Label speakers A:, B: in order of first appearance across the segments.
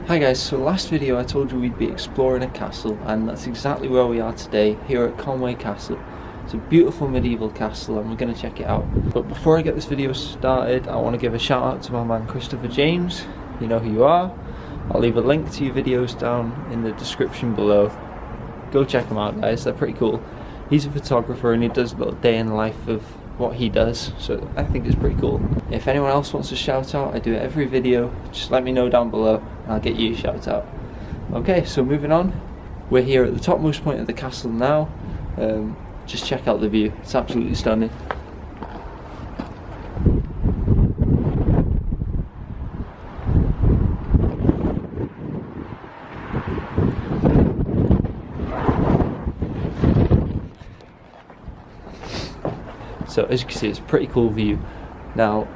A: Hi guys, so last video I told you we'd be exploring a castle, and that's exactly where we are today, here at Conwy Castle. It's a beautiful medieval castle and we're going to check it out. But before I get this video started, I want to give a shout out to my man Christopher James. You know who you are. I'll leave a link to your videos down in the description below. Go check them out guys, they're pretty cool. He's a photographer and he does a little day in the life of what he does, so I think it's pretty cool. If anyone else wants a shout out, I do it every video. Just let me know down below and I'll get you a shout out. Okay, so moving on, we're here at the topmost point of the castle now. Just check out the view, it's absolutely stunning. So as you can see, it's a pretty cool view. Now,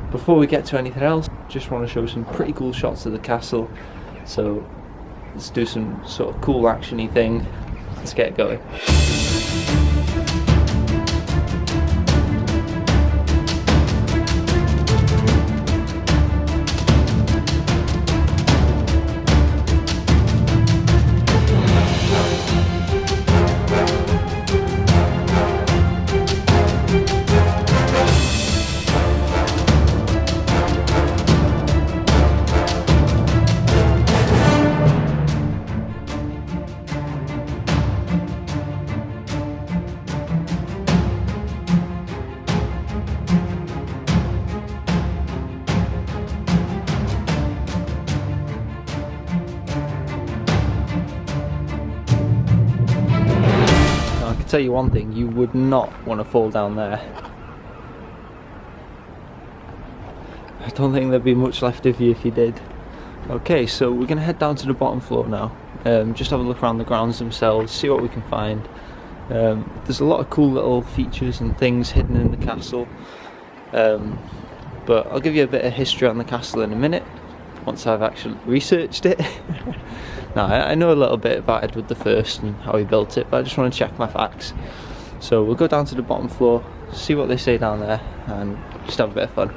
A: before we get to anything else, just want to show some pretty cool shots of the castle. So let's do some sort of cool actiony thing. Let's get going. Tell you one thing, you would not want to fall down there. I don't think there'd be much left of you if you did. Okay, so we're going to head down to the bottom floor now. Just have a look around the grounds themselves, see what we can find. There's a lot of cool little features and things hidden in the castle. But I'll give you a bit of history on the castle in a minute, once I've actually researched it. Now, I know a little bit about Edward I and how he built it, but I just want to check my facts. So we'll go down to the bottom floor, see what they say down there, and just have a bit of fun.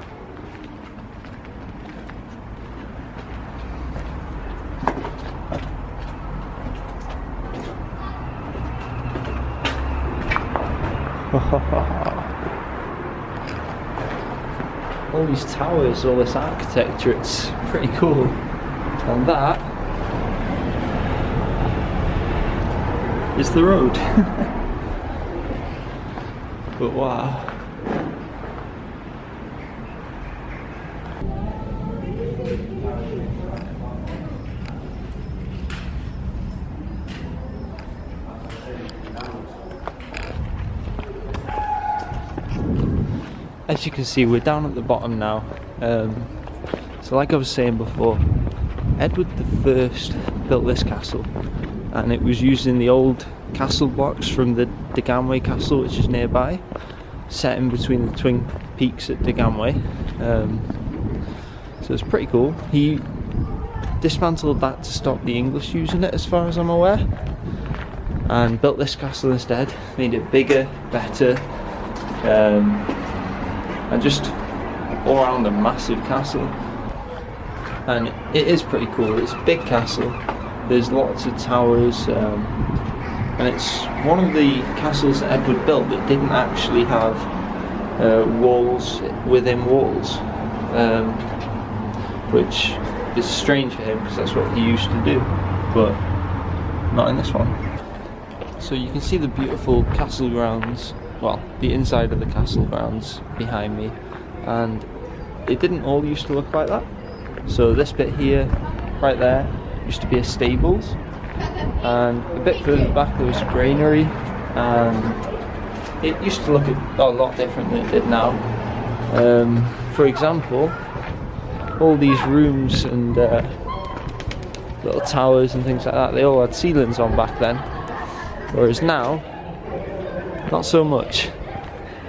A: All these towers, all this architecture, it's pretty cool. And that is the road. But wow. As you can see, we're down at the bottom now. So like I was saying before, Edward I built this castle, and it was using the old castle blocks from the Conwy Castle, which is nearby, set in between the twin peaks at Conwy. So it's pretty cool. He dismantled that to stop the English using it, as far as I'm aware, and built this castle instead, made it bigger, better, and just all around a massive castle. And it is pretty cool. It's a big castle. There's lots of towers, and it's one of the castles that Edward built that didn't actually have walls within walls, which is strange for him because that's what he used to do, but not in this one. So you can see the beautiful castle grounds, well, the inside of the castle grounds behind me, and it didn't all used to look like that. So this bit here, right there, used to be a stables, and a bit further back there was a granary, and it used to look a lot different than it did now. For example, all these rooms and little towers and things like that, they all had ceilings on back then, whereas now, not so much.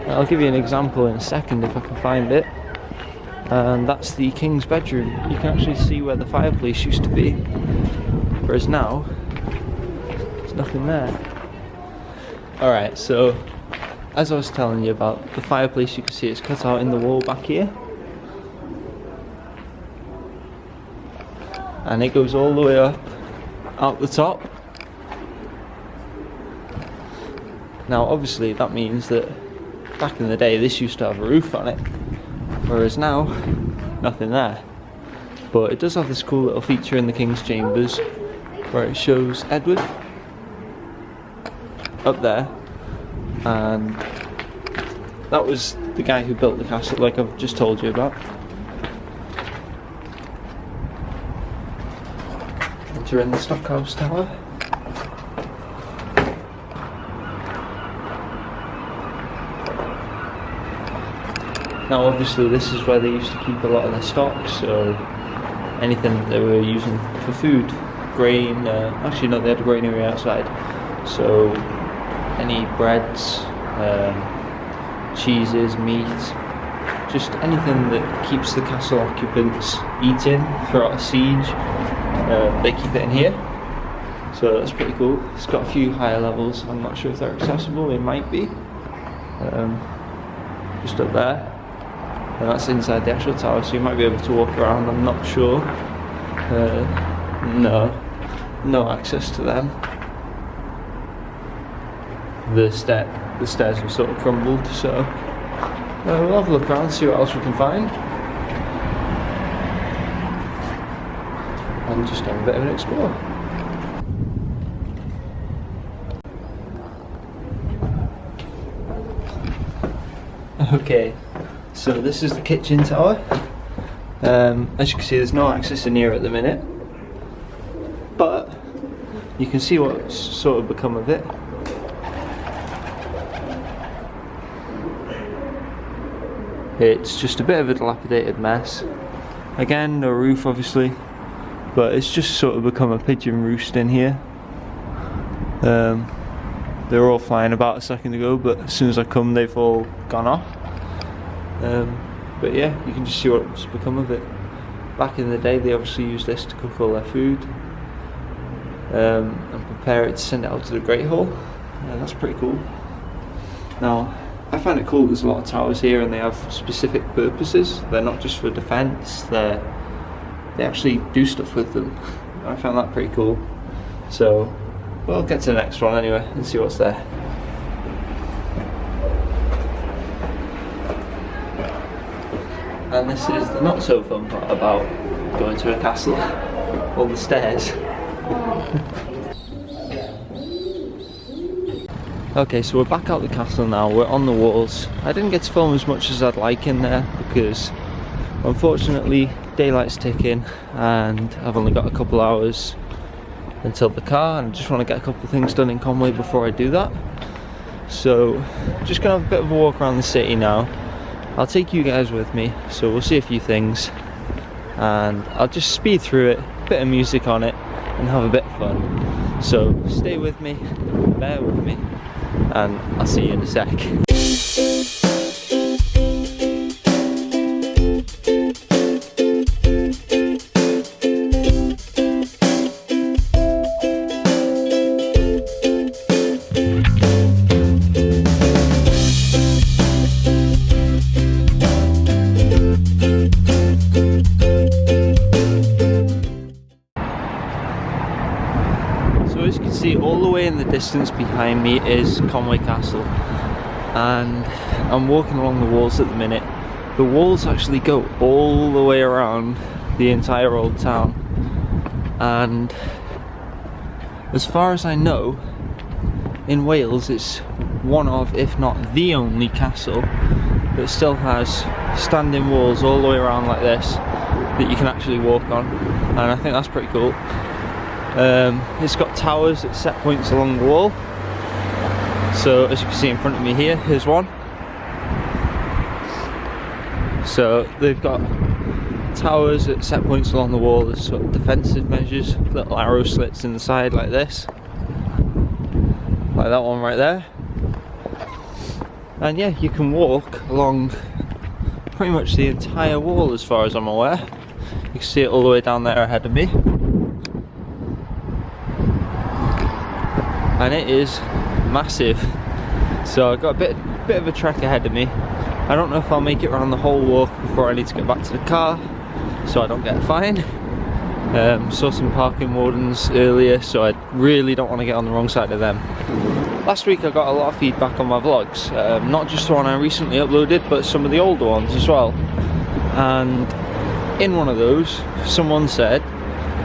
A: I'll give you an example in a second if I can find it. And that's the king's bedroom. You can actually see where the fireplace used to be, whereas now there's nothing there. Alright, so as I was telling you about the fireplace, you can see it's cut out in the wall back here. and it goes all the way up out the top. Now obviously that means that back in the day this used to have a roof on it, whereas now nothing there. But it does have this cool little feature in the King's Chambers where it shows Edward up there, and that was the guy who built the castle, like I've just told you about. Entering the Stockhouse Tower. Now obviously this is where they used to keep a lot of their stock, so anything that they were using for food, grain, actually no, they had a granary outside, so any breads, cheeses, meat, just anything that keeps the castle occupants eating throughout a siege, they keep it in here. So that's pretty cool. It's got a few higher levels, I'm not sure if they're accessible, they might be. Just up there. And that's inside the actual tower, so you might be able to walk around, I'm not sure. No access to them. The stairs have sort of crumbled, so we'll have a look around, see what else we can find. And just have a bit of an explore. Okay, so this is the kitchen tower. As you can see, there's no access in here at the minute, but you can see what's sort of become of it. It's just a bit of a dilapidated mess. Again, no roof obviously, but it's just sort of become a pigeon roost in here. They were all flying about a second ago, but as soon as I come they've all gone off. But yeah, you can just see what's become of it. Back in the day they obviously used this to cook all their food and prepare it to send it out to the Great Hall. That's pretty cool. Now I find it cool there's a lot of towers here and they have specific purposes. They're not just for defence, they actually do stuff with them. I found that pretty cool. So we'll get to the next one anyway and see what's there. And this is the not so fun part about going to a castle, all the stairs. Okay, so we're back out the castle now, we're on the walls. I didn't get to film as much as I'd like in there because unfortunately daylight's ticking and I've only got a couple hours until the car, and I just want to get a couple of things done in Conwy before I do that. So just gonna have a bit of a walk around the city now. I'll take you guys with me, so we'll see a few things and I'll just speed through it, bit of music on it and have a bit of fun. So stay with me, bear with me, and I'll see you in a sec. As you can see, all the way in the distance behind me is Conwy Castle, and I'm walking along the walls at the minute. The walls actually go all the way around the entire old town, and as far as I know, in Wales it's one of, if not the only castle that still has standing walls all the way around like this that you can actually walk on, and I think that's pretty cool. It's got towers at set points along the wall, so as you can see in front of me here, here's one. So they've got towers at set points along the wall as sort of defensive measures, little arrow slits in the side like this, like that one right there. And yeah, you can walk along pretty much the entire wall as far as I'm aware. You can see it all the way down there ahead of me. And it is massive. So I've got a bit of a trek ahead of me. I don't know if I'll make it around the whole walk before I need to get back to the car, so I don't get a fine. Saw some parking wardens earlier, so I really don't want to get on the wrong side of them. Last week I got a lot of feedback on my vlogs, not just the one I recently uploaded, but some of the older ones as well. And in one of those, someone said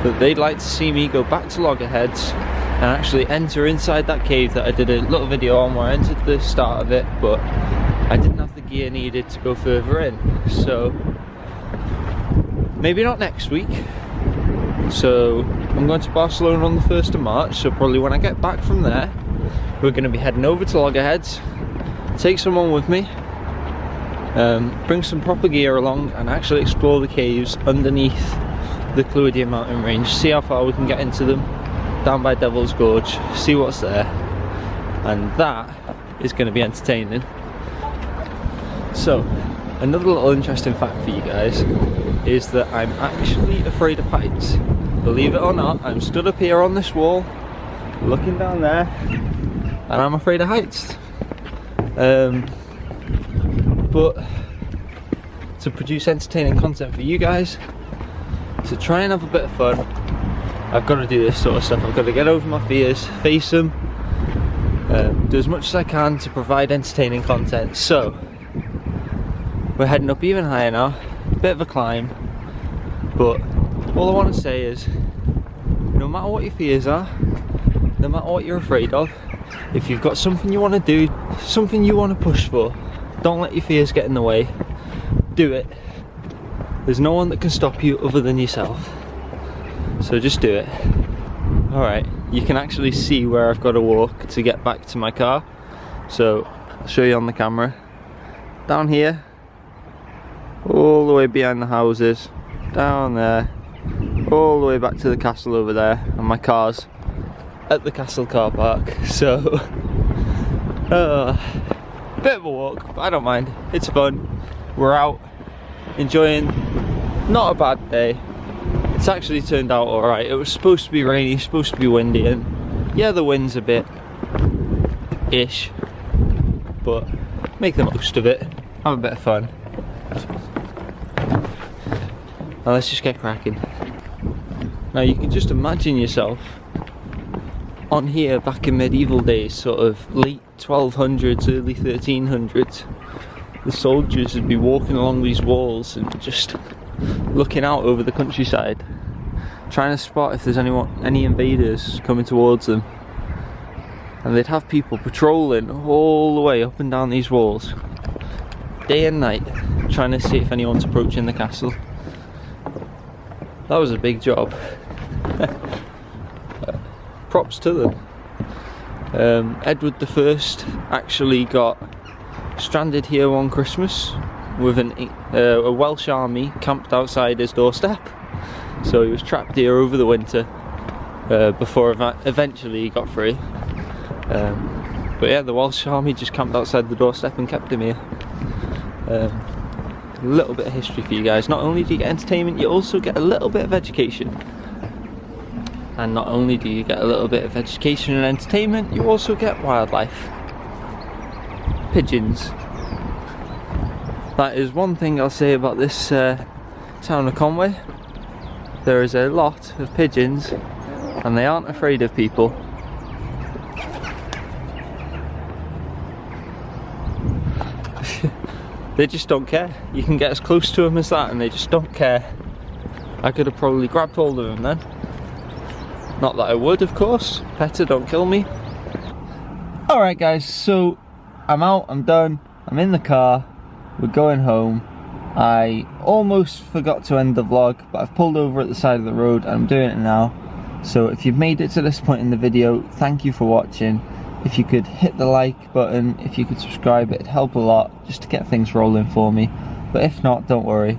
A: that they'd like to see me go back to Loggerheads and actually enter inside that cave that I did a little video on, where I entered the start of it, but I didn't have the gear needed to go further in. So maybe not next week. So I'm going to Barcelona on the 1st of March, so probably when I get back from there, we're going to be heading over to Loggerheads, take someone with me, bring some proper gear along, and actually explore the caves underneath the Clwydian mountain range, see how far we can get into them, down by Devil's Gorge, see what's there, and that is going to be entertaining. So, another little interesting fact for you guys is that I'm actually afraid of heights. Believe it or not, I'm stood up here on this wall, looking down there, and I'm afraid of heights. But to produce entertaining content for you guys, to try and have a bit of fun, I've got to do this sort of stuff. I've got to get over my fears, face them, do as much as I can to provide entertaining content. So we're heading up even higher now, a bit of a climb, but all I want to say is, no matter what your fears are, no matter what you're afraid of, if you've got something you want to do, something you want to push for, don't let your fears get in the way. Do it. There's no one that can stop you other than yourself. So just do it. Alright, you can actually see where I've got to walk to get back to my car. So I'll show you on the camera. Down here, all the way behind the houses, down there, all the way back to the castle over there, and my car's at the castle car park. So bit of a walk, but I don't mind, it's fun. We're out enjoying, not a bad day. It's actually turned out alright. It was supposed to be rainy, supposed to be windy, and yeah, the wind's a bit ish, but make the most of it, have a bit of fun. Now let's just get cracking. Now you can just imagine yourself on here back in medieval days, sort of late 1200s, early 1300s. The soldiers would be walking along these walls and just looking out over the countryside, trying to spot if there's any invaders coming towards them. And they'd have people patrolling all the way up and down these walls, day and night, trying to see if anyone's approaching the castle. That was a big job. Props to them. Edward I actually got stranded here one Christmas with a Welsh army camped outside his doorstep. So he was trapped here over the winter before eventually he got free. But yeah, the Welsh army just camped outside the doorstep and kept him here. A little bit of history for you guys. Not only do you get entertainment, you also get a little bit of education. And not only do you get a little bit of education and entertainment, you also get wildlife. Pigeons. That is one thing I'll say about this town of Conwy. There is a lot of pigeons, and they aren't afraid of people. They just don't care. You can get as close to them as that and they just don't care. I could have probably grabbed hold of them then. Not that I would, of course. Petter, don't kill me. Alright guys, so I'm out, I'm done, I'm in the car, we're going home. I almost forgot to end the vlog, but I've pulled over at the side of the road and I'm doing it now. So if you've made it to this point in the video, thank you for watching. If you could hit the like button, if you could subscribe, it'd help a lot just to get things rolling for me. But if not, don't worry.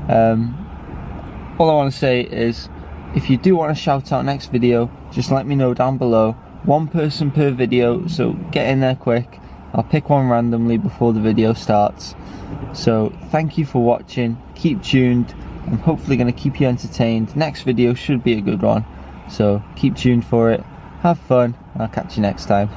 A: All I want to say is, if you do want to shout out next video, just let me know down below. One person per video, so get in there quick. I'll pick one randomly before the video starts. So thank you for watching, keep tuned. I'm hopefully going to keep you entertained. Next video should be a good one, so keep tuned for it. Have fun, and I'll catch you next time.